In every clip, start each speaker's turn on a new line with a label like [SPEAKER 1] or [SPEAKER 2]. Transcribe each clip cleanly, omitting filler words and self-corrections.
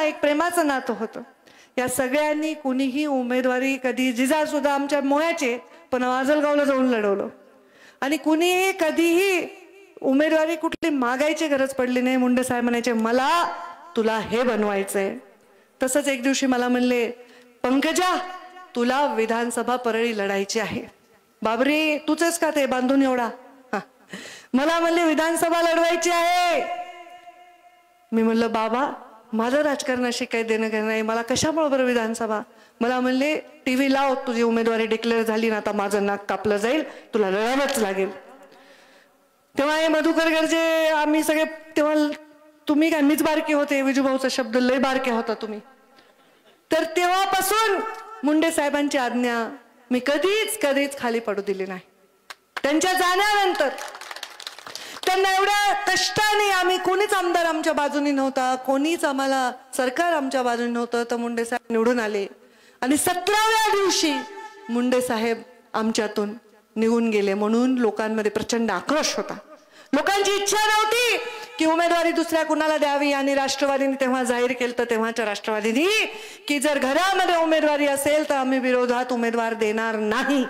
[SPEAKER 1] एक प्रेमाचं नातं होतं. या सगळ्यांनी कुणीही उमेदवारी कधी जिजा सुद्धा आमच्या मोह्याचे पण माजलगावला जाऊन लढवलं आणि कुणीही कधीही उमेदवारी कुठली मागायची गरज पडली नाही. मुंडे साहेब म्हणायचे मला तुला हे बनवायचंय. तसंच एक दिवशी मला म्हणले पंकजा तुला विधानसभा परळी लढायची आहे. बाबरी तूच का ते बांधून एवढा? मला म्हणले विधानसभा लढवायची आहे. मी म्हणलं बाबा माझं राजकारणाशी काही देणं घेणं नाही, मला कशामुळे बरं विधानसभा? मला म्हणले टीव्ही लाव, तुझी उमेदवारी डिक्लेअर झाली ना, आता माझं नाक कापलं जाईल, तुला लढावंच लागेल. तेव्हा हे मधुकर गरजे आम्ही सगळे, तेव्हा तुम्ही काय मीच बारके होते, विजूभाऊचा शब्द लय बारके होता तुम्ही. तर तेव्हापासून मुंडे साहेबांची आज्ञा मी कधीच खाली पडू दिली नाही. त्यांच्या जाण्यानंतर त्यांना एवढ्या कष्टाने आम्ही कोणीच आमदार आमच्या बाजूनी नव्हता, कोणीच आम्हाला सरकार आमच्या बाजूनी नव्हतं, तर मुंडे साहेब निवडून आले आणि 17व्या दिवशी मुंडे साहेब आमच्यातून निघून गेले. म्हणून लोकांमध्ये प्रचंड आक्रोश होता. लोकांची इच्छा नव्हती की उमेदवारी दुसऱ्या कुणाला द्यावी आणि राष्ट्रवादीने तेव्हा जाहीर केलं तर तेव्हाच्या राष्ट्रवादीने की जर घरामध्ये उमेदवारी असेल तर आम्ही विरोधात उमेदवार देणार नाही.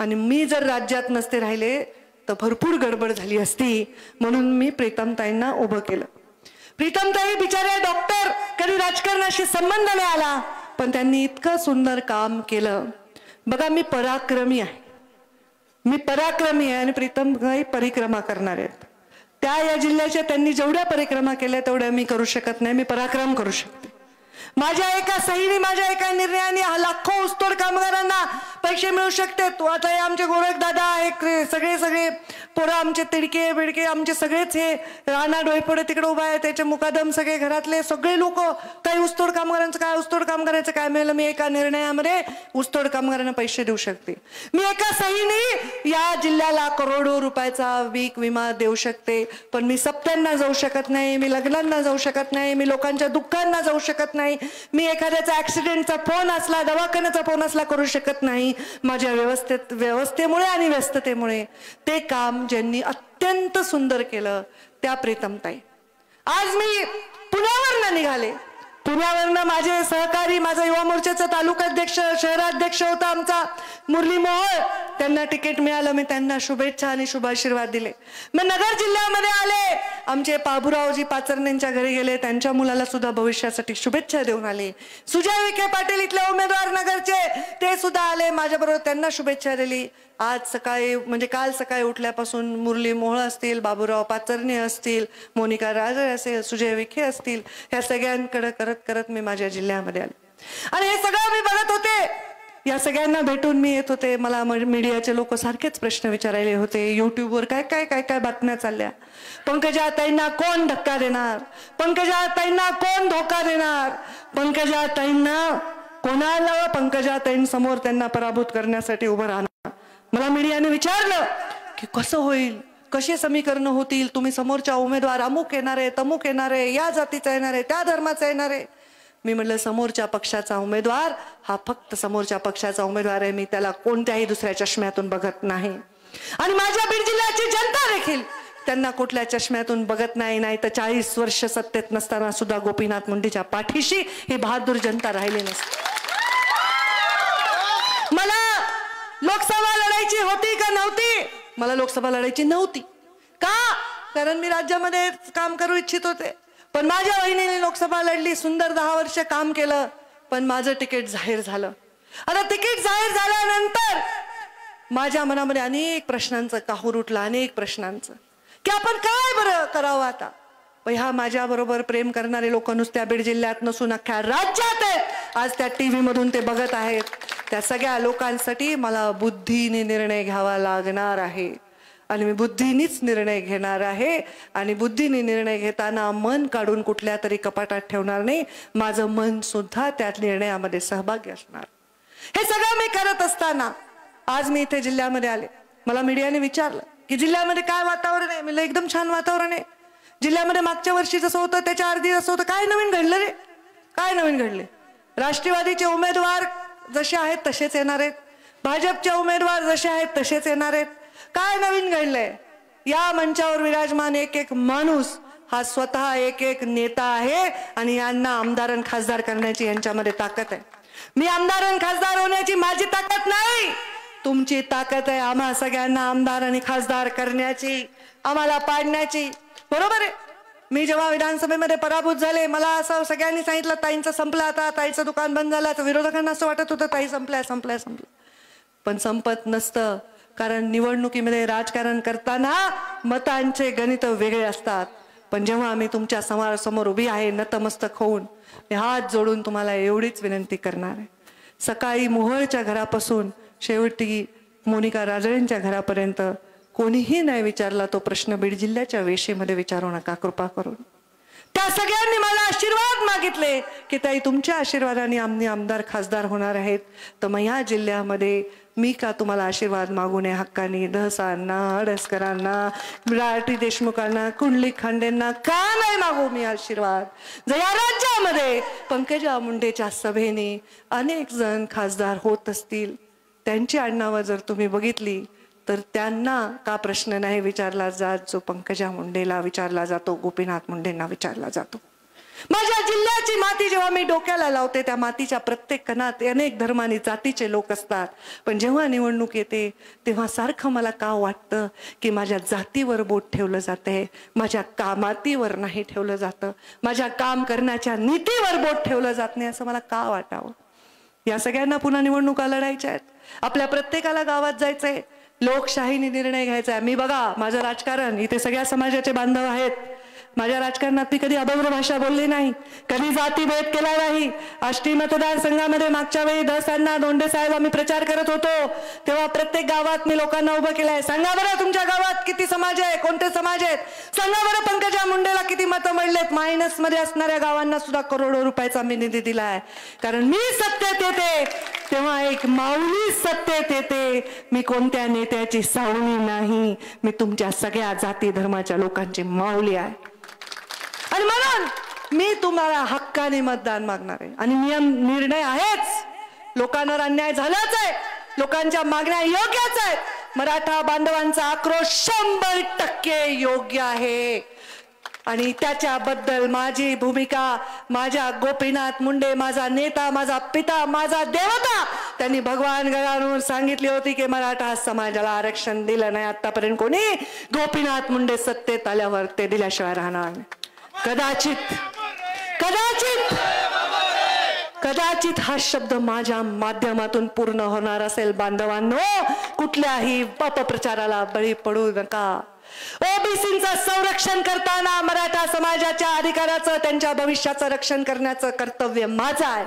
[SPEAKER 1] आणि मी जर राज्यात नसते राहिले तर भरपूर गडबड झाली असती. म्हणून मी प्रीतमताईंना उभं केलं. प्रीतमताई बिचाऱ्या डॉक्टर, कधी राजकारणाशी संबंध नाही आला, पण त्यांनी इतकं सुंदर काम केलं. बघा मी पराक्रमी आहे, आणि प्रीतमताई परिक्रमा करणार आहेत. त्या या जिल्ह्याच्या त्यांनी जेवढ्या परिक्रमा केल्या तेवढ्या मी करू शकत नाही. मी पराक्रम करू शकते. माझ्या एका सहीने, माझ्या एका निर्णयाने लाखो ऊसतोड कामगारांना पैसे मिळू शकते. तो आता हे आमचे गोरख दादा, हे सगळे पोरं आमचे तिडके बिडके आमचे सगळेच हे राणा डोईफोडे तिकडे उभा आहे, त्याचे मुकादम सगळे घरातले सगळे लोक, काही ऊसतोड कामगारांचं काय, ऊसतोड कामगारांचं काय मिळालं, मी एका निर्णयामध्ये ऊसतोड कामगारांना पैसे देऊ शकते. मी एका सहीने या जिल्ह्याला करोडो रुपयाचा पीक विमा देऊ शकते. पण मी सप्त्यांना जाऊ शकत नाही, मी लग्नांना जाऊ शकत नाही, मी लोकांच्या दुःखांना जाऊ शकत नाही, मी एखाद्याचा ऍक्सिडेंटचा फोन असला, दवाखान्याचा फोन असला करू शकत नाही. माझ्या व्यवस्थेमुळे आणि व्यस्ततेमुळे ते काम ज्यांनी अत्यंत सुंदर केलं त्या प्रीतमताई. आज मी पुण्यावरनं निघाले. पुण्यावरनं माझे सहकारी, माझा युवा मोर्चाचा तालुकाध्यक्ष, शहराध्यक्ष होता आमचा मुरली मोहोळ, त्यांना तिकीट मिळालं. मी त्यांना शुभेच्छा आणि शुभाशीर्वाद दिले. मग नगर जिल्ह्यामध्ये आले, आमचे बाबूरावजी पाचरनेंच्या घरी गेले, त्यांच्या मुलाला सुद्धा भविष्यासाठी शुभेच्छा देऊन आले. सुजय विखे पाटील इथले उमेदवार नगरचे, ते सुद्धा आले माझ्याबरोबर, त्यांना शुभेच्छा दिली. आज सकाळी म्हणजे काल सकाळी उठल्यापासून मुरली मोहोळ असतील, बाबूराव पाचरणे असतील, मोनिका राजे असेल, सुजय विखे असतील, ह्या सगळ्यांकडे करत करत मी माझ्या जिल्ह्यामध्ये आले. आणि हे सगळं मी बघत होते. या सगळ्यांना भेटून मी येत होते. मला मीडियाचे लोक सारखेच प्रश्न विचारायले होते. युट्यूबवर काय बातम्या चालल्या. पंकजाताईंना कोण धक्का देणार, पंकजाताईंना कोण धोका देणार, पंकजाताईंना कोणाला पंकजाताईंसमोर त्यांना पराभूत करण्यासाठी उभं राहणार. मला मीडियाने विचारलं की कसं होईल, कसे समीकरण होतील, तुम्ही समोरच्या उमेदवार अमुक येणार आहे, तमुक येणार आहे, या जातीचा येणार आहे, त्या धर्माचा येणार आहे. मी म्हटलं समोरच्या पक्षाचा उमेदवार हा फक्त समोरच्या पक्षाचा उमेदवार आहे, मी त्याला कोणत्याही दुसऱ्या चष्म्यातून बघत नाही. आणि माझ्या बीड जिल्ह्याची जनता देखील त्यांना कुठल्या चष्म्यातून बघत नाही. नाही तर 40 वर्ष सत्तेत नसताना सुद्धा गोपीनाथ मुंडेच्या पाठीशी ही बहादूर जनता राहिली नसते. मला लोकसभा लढायची होती का नव्हती? मला लोकसभा लढायची नव्हती. का? कारण मी राज्यामध्ये काम करू इच्छित होते. पण माझ्या वहिनीने लोकसभा लढली, सुंदर 10 वर्ष काम केलं, पण माझं तिकीट जाहीर झालं. आता तिकीट जाहीर झाल्यानंतर माझ्या मनामध्ये अनेक प्रश्नांचं काहूर उठलं, अनेक प्रश्नांचं की आपण काय बरं करावं आता. ह्या माझ्या बरोबर प्रेम करणारे लोक नुसत्या बीड जिल्ह्यात नसून अख्ख्या राज्यात आहेत. आज त्या टीव्ही मधून ते बघत आहेत. त्या सगळ्या लोकांसाठी मला बुद्धीने निर्णय घ्यावा लागणार आहे आणि मी बुद्धीनेच निर्णय घेणार आहे. आणि बुद्धीने निर्णय घेताना मन काढून कुठल्या तरी कपाटात ठेवणार नाही. माझं मन सुद्धा त्या निर्णयामध्ये सहभागी असणार. हे सगळं मी करत असताना आज मी इथे जिल्ह्यामध्ये आले. मला मीडियाने विचारलं की जिल्ह्यामध्ये काय वातावरण आहे. मी एकदम छान वातावरण आहे. जिल्ह्यामध्ये मागच्या वर्षी जसं होतं त्याच्या अर्धी जसं होतं. काय नवीन घडलं रे? काय नवीन घडले? राष्ट्रवादीचे उमेदवार जसे आहेत तसेच येणार आहेत, भाजपचे उमेदवार जसे आहेत तसेच येणार आहेत. काय नवीन घडलंय? या मंचावर विराजमान एक एक माणूस हा स्वतः एक एक नेता आहे आणि यांना आमदार आणि खासदार करण्याची यांच्यामध्ये ताकद आहे. मी आमदार आणि खासदार होण्याची माझी ताकद नाही, तुमची ताकद आहे आम्हा सगळ्यांना आमदार आणि खासदार करण्याची, आम्हाला पाडण्याची. बरोबर आहे. मी जेव्हा विधानसभेमध्ये पराभूत झाले, मला असं सगळ्यांनी सांगितलं ताईंचं संपलं, आता ताईचं दुकान बंद झालं. तर विरोधकांना असं वाटत होतं ताई संपल्या संपल्या संपलं, पण संपत नसतं. कारण निवडणुकीमध्ये राजकारण करताना मतांचे गणित वेगळे असतात. पण जेव्हा आम्ही तुमच्या समोर उभी आहे नतमस्तक होऊन हात जोडून तुम्हाला एवढीच विनंती करणार आहे, सकाळी मोहोळच्या घरापासून शेवटी मोनिका राजळेंच्या घरापर्यंत कोणीही नाही विचारला तो प्रश्न बीड जिल्ह्याच्या वेशीमध्ये विचारू नका कृपा करून. त्या सगळ्यांनी मला आशीर्वाद मागितले की ताई तुमच्या आशीर्वादाने आम्ही आमदार खासदार होणार आहेत. तर मग या जिल्ह्यामध्ये मी का तुम्हाला आशीर्वाद मागू नये हक्कानी? दहसांना, अडसकरांना, राठी देशमुखांना, कुंडलिक खांडेंना का नाही मागू मी आशीर्वाद? जर या राज्यामध्ये पंकजा मुंडेच्या सभेने अनेक जण खासदार होत असतील, त्यांची आडनावं जर तुम्ही बघितली तर त्यांना का प्रश्न नाही विचारला जात जो पंकजा मुंडेला विचारला जातो, गोपीनाथ मुंडेंना विचारला जातो. माझ्या जिल्ह्याची माती जेव्हा मी डोक्याला लावते त्या मातीच्या प्रत्येक कणात अनेक धर्मानी जातीचे लोक असतात. पण जेव्हा निवडणूक येते तेव्हा सारखं मला का वाटतं की माझ्या जातीवर बोट ठेवलं जाते, माझ्या कामातीवर नाही ठेवलं जातं, माझ्या काम करण्याच्या नीतीवर बोट ठेवलं जात नाही असं मला का वाटावं? या सगळ्यांना पुन्हा निवडणुका लढायच्या आहेत. आपल्या प्रत्येकाला गावात जायचंय, लोकशाहीने निर्णय घ्यायचा आहे. मी बघा माझं राजकारण इथे सगळ्या समाजाचे बांधव आहेत. माझ्या राजकारणात मी कधी अभद्र भाषा बोलली नाही, कधी जातीभेद केला नाही. आष्टी मतदारसंघामध्ये मागच्या वेळी दसांना दोंडे साहेब आम्ही प्रचार करत होतो तेव्हा प्रत्येक गावात मी लोकांना उभं केलंय. सांगा बरं तुमच्या गावात किती समाज आहे, कोणते समाज आहेत? सांगा बरं पंकजा मुंडेला किती मतं मिळलेत? मायनस मध्ये असणाऱ्या गावांना सुद्धा करोडो रुपयाचा मी निधी दिलाय. कारण मी सत्तेत येते तेव्हा एक माऊली सत्तेत येते, मी कोणत्या नेत्याची सावली नाही, मी तुमच्या सगळ्या जाती धर्माच्या लोकांची माऊली आहे. आणि म्हणून मी तुम्हाला हक्काने मतदान मागणार आहे. आणि निर्णय आहेच, लोकांवर अन्याय झालाच आहे, लोकांच्या मागण्या योग्यच आहेत. मराठा बांधवांचा आक्रोश 100% योग्य आहे आणि त्याच्याबद्दल माझी भूमिका, माझ्या गोपीनाथ मुंडे माझा नेता, माझा पिता, माझा देवता, त्यांनी भगवान गणावरून सांगितली होती की मराठा समाजाला आरक्षण दिलं नाही आतापर्यंत कोणी, गोपीनाथ मुंडे सत्तेत आल्यावर ते दिल्याशिवाय राहणार नाही. कदाचित कदाचित कदाचित हा शब्द माझ्या माध्यमातून पूर्ण होणार असेल. बांधवांनो, कुठल्याही अपप्रचाराला बळी पडू नका. ओबीसींचं संरक्षण करताना मराठा समाजाच्या अधिकाराचं, त्यांच्या भविष्याचं रक्षण करण्याचं कर्तव्य माझं आहे.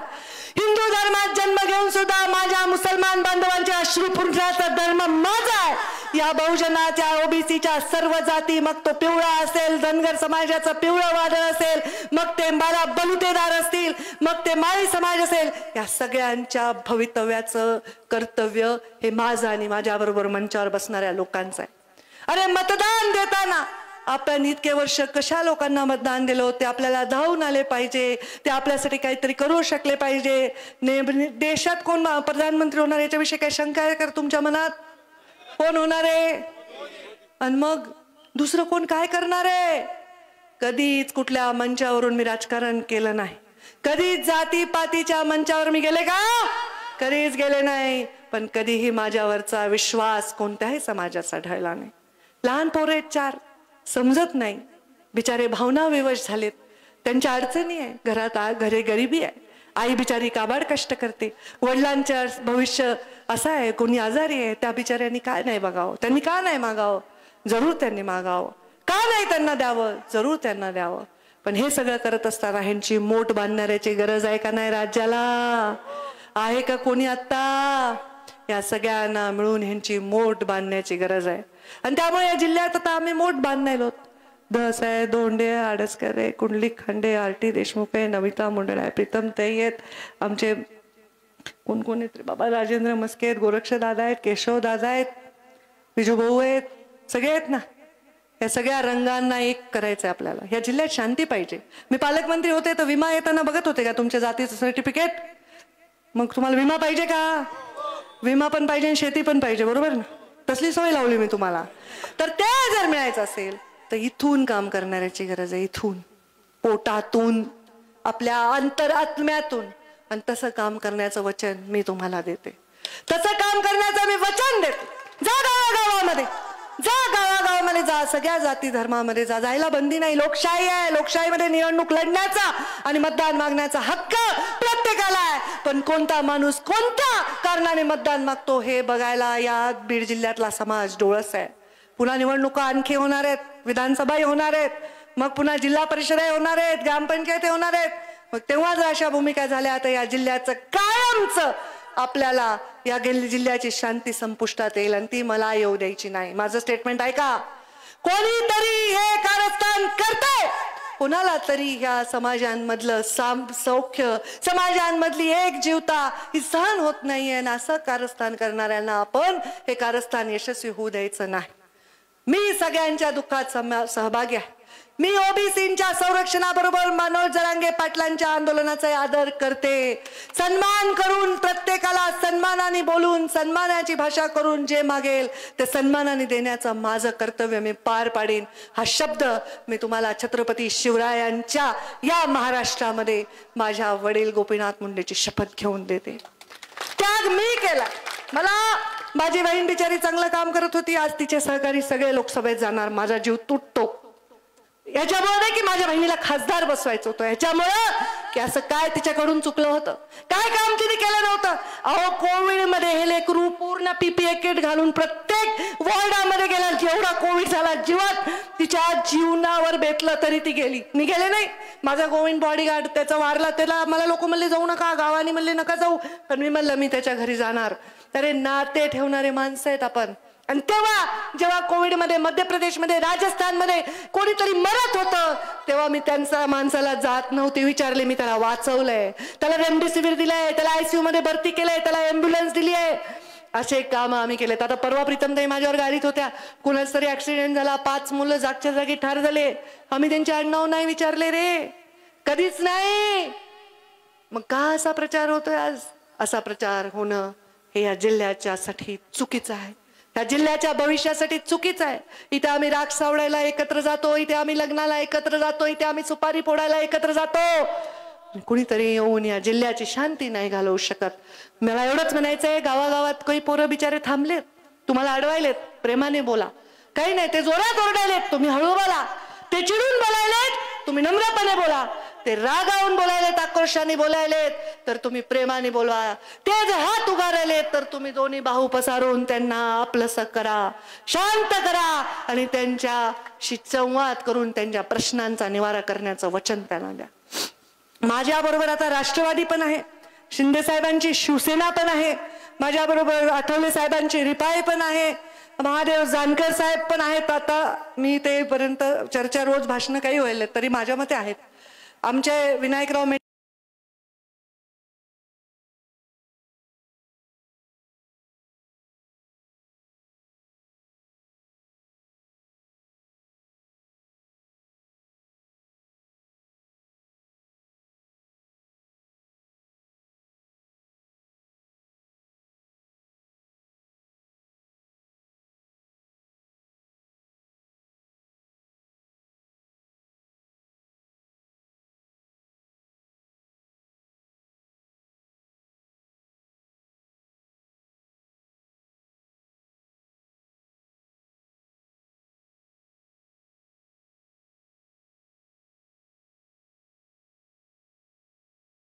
[SPEAKER 1] हिंदू धर्मात जन्म घेऊन सुद्धा माझ्या मुसलमान बांधवांच्या अश्रुपुंजाचा धर्म माझा आहे. या बहुजनाच्या ओबीसीच्या सर्व जाती, मग तो पिवळा असेल, धनगर समाजाचं पिवळं वादळ असेल, मग ते मला बलुतेदार असतील, मग ते माळी समाज असेल, या सगळ्यांच्या भवितव्याचं कर्तव्य हे माझं आणि माझ्याबरोबर मंचावर बसणाऱ्या लोकांचं आहे. अरे मतदान देताना आपण इतके वर्ष कशा लोकांना मतदान दिलं होते, आपल्याला धावून आले पाहिजे, ते आपल्यासाठी काहीतरी करू शकले पाहिजे. देशात कोण प्रधानमंत्री होणार याच्याविषयी काही शंका आहे का तुमच्या मनात? कोण होणार आहे? आणि मग दुसरं कोण काय करणार आहे? कधीच कुठल्या मंचावरून मी राजकारण केलं नाही, कधीच जातीपातीच्या मंचावर मी गेले का? कधीच गेले नाही. पण कधीही माझ्यावरचा विश्वास कोणत्याही समाजाचा ढळला नाही. लहान पोरं आहेत 4, समजत नाही, बिचारे भावना विवश झालेत, त्यांच्या अडचणी आहे, घरात घरी गरिबी आहे, आई बिचारी काबाड कष्ट करते, वडिलांचं भविष्य असं आहे, कोणी आजारी आहे, त्या बिचाऱ्यांनी काय नाही बघावं, त्यांनी का नाही मागावं? जरूर त्यांनी मागावं. का नाही त्यांना द्यावं? जरूर त्यांना द्यावं. पण हे सगळं करत असताना ह्यांची मोठ बांधणाऱ्याची गरज आहे का नाही राज्याला? आहे का कोणी? आता या सगळ्यांना मिळून ह्यांची मोठ बांधण्याची गरज आहे. आणि त्यामुळे या जिल्ह्यात आता आम्ही मोठ बांधलेलो, दस आहे, दोंडे, आडसकर आहे, कुंडलिक खांडे, आरटी देशमुख आहे, नमिता मुंडे आहे, प्रीतम ताई आहेत, आमचे कोण कोण आहेत बाबा, राजेंद्र मस्के आहेत, गोरक्ष दादा आहेत, केशव दादा आहेत, विजू भाऊ आहेत, सगळे आहेत ना. या सगळ्या रंगांना एक करायचंय आपल्याला. या जिल्ह्यात शांती पाहिजे. मी पालकमंत्री होते तर विमा येताना बघत होते का तुमच्या जातीचं सर्टिफिकेट? मग तुम्हाला विमा पाहिजे का? विमा पण पाहिजे आणि शेती पण पाहिजे, बरोबर ना? तसली सवय लावली मी तुम्हाला. तर ते जर मिळायचं असेल तर इथून काम करणाऱ्याची गरज आहे, इथून पोटातून, आपल्या अंतरात्म्यातून. आणि तसं काम करण्याचं वचन मी तुम्हाला देते, तसं काम करण्याचं मी वचन देते. जा गावागावामध्ये, जा गावागावामध्ये, जा सगळ्या जाती धर्मामध्ये जा. जायला बंदी नाही, लोकशाही आहे. लोकशाहीमध्ये निवडणूक लढण्याचा आणि मतदान मागण्याचा हक्क प्रत्येकाला आहे. पण कोणता माणूस कोणत्या कारणाने मतदान मागतो हे बघायला या बीड जिल्ह्यातला समाज डोळस आहे. पुन्हा निवडणुका आणखी होणार आहेत, विधानसभा होणार आहेत, मग पुन्हा जिल्हा परिषद होणार आहेत, ग्रामपंचायत होणार आहेत. मग तेव्हा जर अशा भूमिका झाल्या तर या जिल्ह्याचं कायमचं आपल्याला या जिल्ह्याची शांती संपुष्टात येईल आणि ती मला येऊ द्यायची नाही. माझं स्टेटमेंट ऐका. कोणीतरी हे कारस्थान करते, कोणाला तरी ह्या समाजांमधलं सौख्य, समाजांमधली एकजीवता ही सहन होत नाहीये. असं कारस्थान करणाऱ्यांना आपण हे कारस्थान यशस्वी होऊ द्यायचं नाही. मी सगळ्यांच्या दुःखात सहभागी आहे. मी ओबीसींच्या संरक्षणाबरोबर मनोज जरांगे पाटलांच्या आंदोलनाचा आदर करते. सन्मान करून, प्रत्येकाला सन्मानाने बोलून, सन्मानाची भाषा करून जे मागेल ते सन्मानाने देण्याचं माझं कर्तव्य मी पार पाडीन. हा शब्द मी तुम्हाला छत्रपती शिवरायांच्या या महाराष्ट्रामध्ये माझ्या वडील गोपीनाथ मुंडेची शपथ घेऊन देते. त्याग मी केला. मला माझी बहीण बिचारी चांगलं काम करत होती, आज तिचे सहकारी सगळे लोकसभेत जाणार. माझा जीव तुटतो याच्यामुळे नाही की माझ्या बहिणीला खासदार बसवायचं होतं, याच्यामुळं की असं काय तिच्याकडून चुकलं होतं, काय काम तिने केलं नव्हतं. अहो कोविड मध्ये हे लेकरू पूर्ण पीपीई किट घालून प्रत्येक वॉर्डामध्ये गेला. जेवढा कोविड झाला जीवात तिच्या जीवनावर बेतलं तरी ती गेली. मी गेले नाही. माझा गोविंद बॉडीगार्ड त्याचा वारला, त्याला मला लोक म्हणले जाऊ नका, गावानी म्हणले नका जाऊ, पण मी म्हणलं मी त्याच्या घरी जाणार. अरे नाते ठेवणारे माणसं आहेत आपण. आणि तेव्हा जेव्हा कोविड मध्ये मध्य प्रदेशमध्ये, राजस्थानमध्ये कोणीतरी मरत होतं तेव्हा मी त्यांच्या माणसाला जात नव्हती विचारले. मी त्याला वाचवलंय, त्याला रेमडेसिवीर दिलाय, त्याला आयसीयू मध्ये भरती केलंय, त्याला ॲम्ब्युलन्स दिली आहे. असे काम आम्ही केलेत. आता परवा प्रीतमताई माझ्यावर गाडीत होत्या, कुणाच तरी ऍक्सिडेंट झाला, 5 मुलं जागच्या जागी ठार झाले. आम्ही त्यांचे आडनाव नाही विचारले रे, कधीच नाही. मग का असा प्रचार होतोय आज? असा प्रचार होणं हे या जिल्ह्याच्यासाठी चुकीचं आहे, या जिल्ह्याच्या भविष्यासाठी चुकीचं आहे. इथे आम्ही राख सावडायला एकत्र जातो, इथे आम्ही लग्नाला एकत्र जातो, इथे आम्ही सुपारी फोडायला एकत्र जातो. कुणीतरी येऊन या जिल्ह्याची शांती नाही घालवू शकत. मला एवढंच म्हणायचंय, गावागावात काही पोरं बिचारे थांबलेत, तुम्हाला अडवायलेत, प्रेमाने बोला. काही नाही, ते जोरात ओरडायलेत, तुम्ही हळू बोला. ते चिडून बोलायलेत, तुम्ही नम्रपणे बोला. ते रागावून बोलायलेत, आक्रोशाने बोलायलेत, तर तुम्ही प्रेमाने बोलवा. ते जर हात उगारायलेत तर तुम्ही दोन्ही बाहू पसारून त्यांना आपलंसं करा, शांत करा आणि त्यांच्याशी संवाद करून त्यांच्या प्रश्नांचा निवारा करण्याचं वचन त्यांना द्या. माझ्याबरोबर आता राष्ट्रवादी पण आहे, शिंदे साहेबांची शिवसेना पण आहे, माझ्याबरोबर आठवले साहेबांची रिपाई पण आहे, महादेव जानकर साहेब पण आहेत. आता मी ते पर्यंत चर्चा रोज भाषण काही व्हायला तरी माझ्या मते आहेत. आमचे विनायकराव